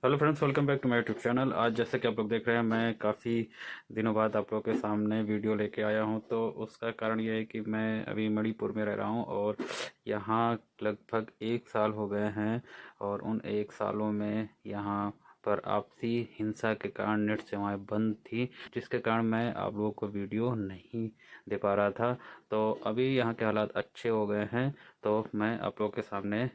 Hello friends, welcome back to my YouTube channel. आज जैसे कि आप लोग देख रहे हैं, मैं काफ़ी दिनों बाद आप लोगों के सामने वीडियो लेके आया हूं। तो उसका कारण ये है कि मैं अभी मणिपुर में रह रहा हूं और यहां लगभग 1 साल हो गए हैं। और उन 1 सालों में यहां पर आपसी हिंसा के कारण नेट सेवाएं बंद थी, जिसके कारण मैं आप लोगों को वीडियो नहीं दे पा रहा था। तो अभी यहाँ के हालात अच्छे हो गए हैं, तो मैं आप लोगों के सामने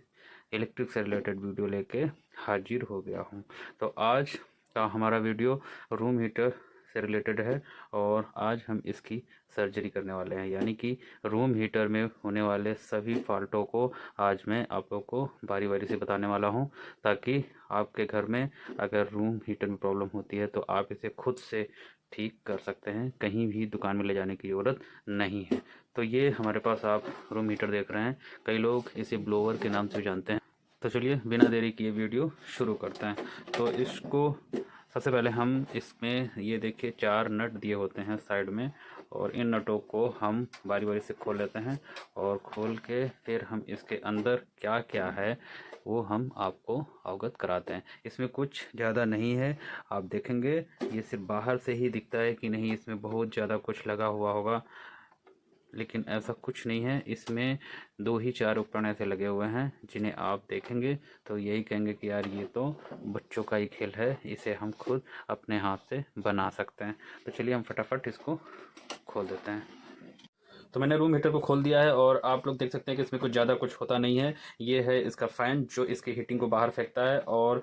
इलेक्ट्रिक से रिलेटेड वीडियो लेके हाजिर हो गया हूँ। तो आज का हमारा वीडियो रूम हीटर से रिलेटेड है और आज हम इसकी सर्जरी करने वाले हैं, यानी कि रूम हीटर में होने वाले सभी फॉल्टों को आज मैं आप लोग को बारी बारी से बताने वाला हूं, ताकि आपके घर में अगर रूम हीटर में प्रॉब्लम होती है तो आप इसे खुद से ठीक कर सकते हैं, कहीं भी दुकान में ले जाने की ज़रूरत नहीं है। तो ये हमारे पास आप रूम हीटर देख रहे हैं, कई लोग इसे ब्लोअर के नाम से जानते हैं। तो चलिए बिना देरी किए वीडियो शुरू करते हैं। तो इसको सबसे पहले हम इसमें ये देखिए 4 नट दिए होते हैं साइड में, और इन नटों को हम बारी बारी से खोल लेते हैं और खोल के फिर हम इसके अंदर क्या क्या है वो हम आपको अवगत कराते हैं। इसमें कुछ ज़्यादा नहीं है, आप देखेंगे ये सिर्फ बाहर से ही दिखता है कि नहीं इसमें बहुत ज़्यादा कुछ लगा हुआ होगा, लेकिन ऐसा कुछ नहीं है। इसमें 2 ही 4 उपकरण ऐसे लगे हुए हैं जिन्हें आप देखेंगे तो यही कहेंगे कि यार ये तो बच्चों का ही खेल है, इसे हम खुद अपने हाथ से बना सकते हैं। तो चलिए हम फटाफट इसको खोल देते हैं। तो मैंने रूम हीटर को खोल दिया है और आप लोग देख सकते हैं कि इसमें कुछ ज़्यादा कुछ होता नहीं है। ये है इसका फ़ैन जो इसकी हीटिंग को बाहर फेंकता है, और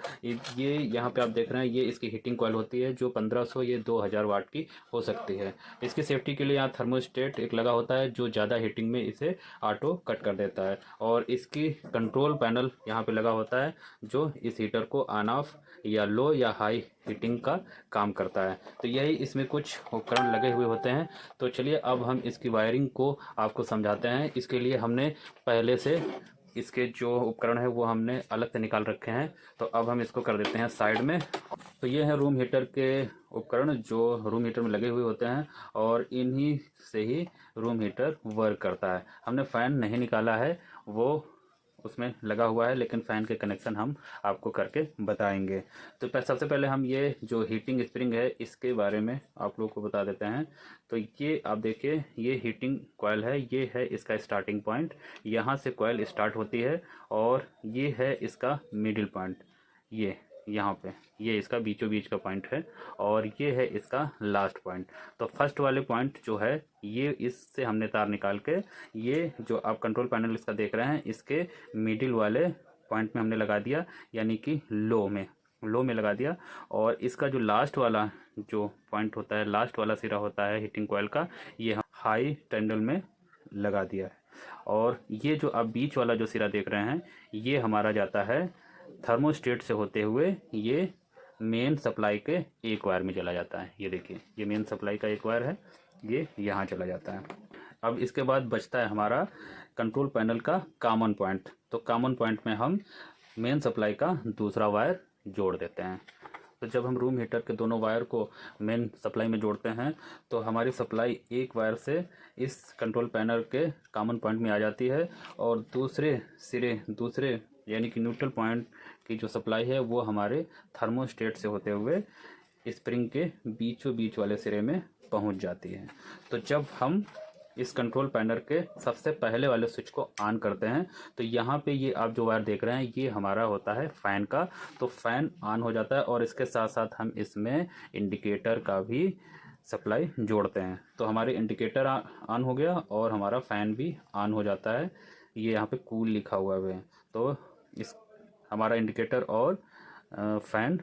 ये यहाँ पे आप देख रहे हैं ये इसकी हीटिंग कॉइल होती है जो 1500 ये 2000 वाट की हो सकती है। इसकी सेफ्टी के लिए यहाँ थर्मोस्टेट एक लगा होता है जो ज़्यादा हीटिंग में इसे ऑटो कट कर देता है, और इसकी कंट्रोल पैनल यहाँ पे लगा होता है जो इस हीटर को ऑन ऑफ या लो या हाई हीटिंग का काम करता है। तो यही इसमें कुछ उपकरण लगे हुए होते हैं। तो चलिए अब हम इसकी वायरिंग को आपको समझाते हैं। इसके लिए हमने पहले से इसके जो उपकरण है वो हमने अलग से निकाल रखे हैं, तो अब हम इसको कर देते हैं साइड में। तो ये है रूम हीटर के उपकरण जो रूम हीटर में लगे हुए होते हैं, और इन्हीं से ही रूम हीटर वर्क करता है। हमने फ़ैन नहीं निकाला है, वो उसमें लगा हुआ है, लेकिन फ़ैन के कनेक्शन हम आपको करके बताएंगे। तो सबसे पहले हम ये जो हीटिंग स्प्रिंग है इसके बारे में आप लोगों को बता देते हैं। तो ये आप देखिए ये हीटिंग कॉइल है, ये है इसका स्टार्टिंग पॉइंट, यहाँ से कॉइल स्टार्ट होती है, और ये है इसका मिडिल पॉइंट, ये यहाँ पे ये इसका बीचों बीच का पॉइंट है, और ये है इसका लास्ट पॉइंट। तो फर्स्ट वाले पॉइंट जो है ये इससे हमने तार निकाल के ये जो आप कंट्रोल पैनल इसका देख रहे हैं इसके मिडिल वाले पॉइंट में हमने लगा दिया, यानी कि लो में लगा दिया। और इसका जो लास्ट वाला जो पॉइंट होता है, लास्ट वाला सिरा होता है हीटिंग कॉइल का, ये हम हाई टर्मिनल में लगा दिया है। और ये जो आप बीच वाला जो सिरा देख रहे हैं ये हमारा जाता है थर्मोस्टेट से होते हुए ये मेन सप्लाई के एक वायर में चला जाता है। ये देखिए ये मेन सप्लाई का एक वायर है, ये यहाँ चला जाता है। अब इसके बाद बचता है हमारा कंट्रोल पैनल का कॉमन पॉइंट। तो कॉमन पॉइंट में हम मेन सप्लाई का दूसरा वायर जोड़ देते हैं। तो जब हम रूम हीटर के दोनों वायर को मेन सप्लाई में जोड़ते हैं तो हमारी सप्लाई एक वायर से इस कंट्रोल पैनल के कॉमन पॉइंट में आ जाती है, और दूसरे यानी कि न्यूट्रल पॉइंट की जो सप्लाई है वो हमारे थर्मोस्टेट से होते हुए स्प्रिंग के बीचों बीच वाले सिरे में पहुंच जाती है। तो जब हम इस कंट्रोल पैनल के सबसे पहले वाले स्विच को ऑन करते हैं तो यहाँ पे ये आप जो वायर देख रहे हैं ये हमारा होता है फ़ैन का। तो फ़ैन ऑन हो जाता है, और इसके साथ साथ हम इसमें इंडिकेटर का भी सप्लाई जोड़ते हैं। तो हमारे इंडिकेटर ऑन हो गया और हमारा फ़ैन भी ऑन हो जाता है। ये यहाँ पे कूल लिखा हुआ है, तो इस हमारा इंडिकेटर और फ़ैन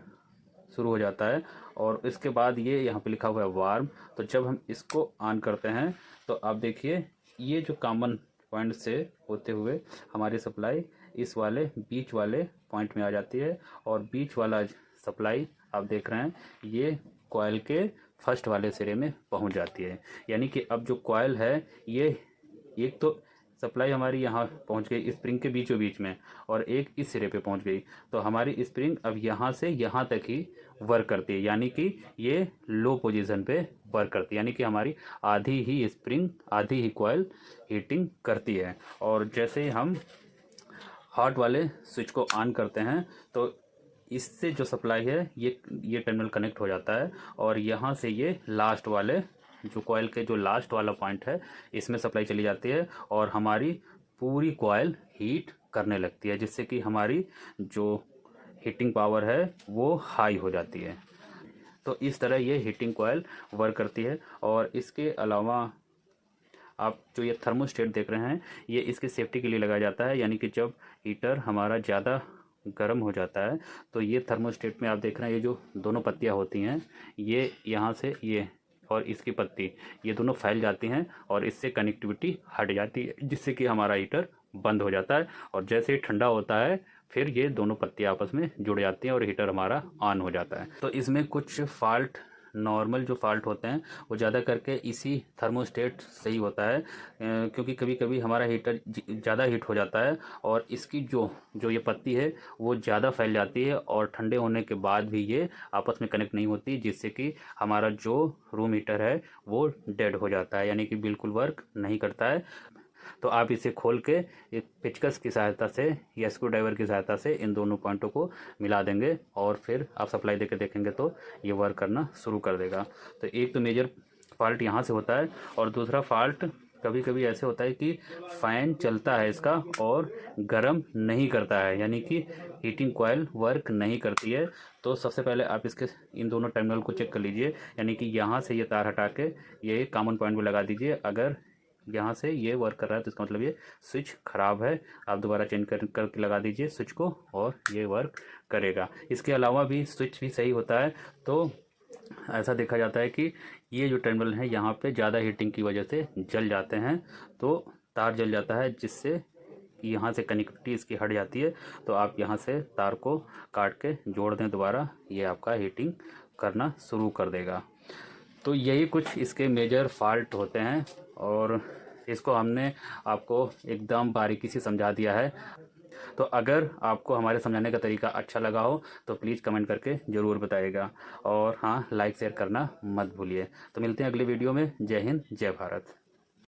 शुरू हो जाता है। और इसके बाद ये यहाँ पे लिखा हुआ है वार्म। तो जब हम इसको ऑन करते हैं तो आप देखिए ये जो कॉमन पॉइंट से होते हुए हमारी सप्लाई इस वाले बीच वाले पॉइंट में आ जाती है, और बीच वाला सप्लाई आप देख रहे हैं ये कॉइल के फर्स्ट वाले सिरे में पहुंच जाती है। यानी कि अब जो कॉइल है ये एक तो सप्लाई हमारी यहाँ पहुँच गई स्प्रिंग के बीचों बीच में, और एक इस सिरे पे पहुँच गई। तो हमारी स्प्रिंग अब यहाँ से यहाँ तक ही वर्क करती है, यानी कि ये लो पोजीशन पे वर्क करती है, यानी कि हमारी आधी ही स्प्रिंग आधी ही कॉइल हीटिंग करती है। और जैसे ही हम हॉट वाले स्विच को ऑन करते हैं तो इससे जो सप्लाई है ये टर्मिनल कनेक्ट हो जाता है और यहाँ से ये लास्ट वाले जो कॉइल के जो लास्ट वाला पॉइंट है इसमें सप्लाई चली जाती है और हमारी पूरी कॉइल हीट करने लगती है, जिससे कि हमारी जो हीटिंग पावर है वो हाई हो जाती है। तो इस तरह ये हीटिंग कॉइल वर्क करती है। और इसके अलावा आप जो ये थर्मोस्टेट देख रहे हैं ये इसकी सेफ्टी के लिए लगाया जाता है, यानी कि जब हीटर हमारा ज़्यादा गर्म हो जाता है तो ये थर्मोस्टेट में आप देख रहे हैं ये जो दोनों पत्तियां होती हैं ये यहाँ से ये और इसकी पत्ती ये दोनों फैल जाती हैं और इससे कनेक्टिविटी हट जाती है, जिससे कि हमारा हीटर बंद हो जाता है। और जैसे ही ठंडा होता है फिर ये दोनों पत्तियां आपस में जुड़ जाती हैं और हीटर हमारा ऑन हो जाता है। तो इसमें कुछ फॉल्ट, नॉर्मल जो फॉल्ट होते हैं वो ज़्यादा करके इसी थर्मोस्टेट से ही होता है, क्योंकि कभी कभी हमारा हीटर ज़्यादा हीट हो जाता है और इसकी जो ये पत्ती है वो ज़्यादा फैल जाती है और ठंडे होने के बाद भी ये आपस में कनेक्ट नहीं होती, जिससे कि हमारा जो रूम हीटर है वो डेड हो जाता है, यानी कि बिल्कुल वर्क नहीं करता है। तो आप इसे खोल के एक पेचकस की सहायता से या स्क्रू ड्राइवर की सहायता से इन दोनों पॉइंटों को मिला देंगे और फिर आप सप्लाई देकर देखेंगे तो ये वर्क करना शुरू कर देगा। तो एक तो मेजर फॉल्ट यहाँ से होता है और दूसरा फॉल्ट कभी कभी ऐसे होता है कि फ़ैन चलता है इसका और गर्म नहीं करता है, यानी कि हीटिंग कॉइल वर्क नहीं करती है। तो सबसे पहले आप इसके इन दोनों टर्मिनल को चेक कर लीजिए, यानी कि यहाँ से ये तार हटा के ये कॉमन पॉइंट में लगा दीजिए। अगर यहाँ से ये वर्क कर रहा है तो इसका मतलब ये स्विच ख़राब है, आप दोबारा चेंज करके लगा दीजिए स्विच को और ये वर्क करेगा। इसके अलावा भी स्विच भी सही होता है। तो ऐसा देखा जाता है कि ये जो टर्मिनल है यहाँ पे ज़्यादा हीटिंग की वजह से जल जाते हैं, तो तार जल जाता है जिससे यहाँ से कनेक्टिविटी इसकी हट जाती है। तो आप यहाँ से तार को काट के जोड़ दें दोबारा, ये आपका हीटिंग करना शुरू कर देगा। तो यही कुछ इसके मेजर फॉल्ट होते हैं और इसको हमने आपको एकदम बारीकी से समझा दिया है। तो अगर आपको हमारे समझाने का तरीका अच्छा लगा हो तो प्लीज़ कमेंट करके ज़रूर बताइएगा और हाँ, लाइक शेयर करना मत भूलिए। तो मिलते हैं अगले वीडियो में। जय हिंद, जय भारत।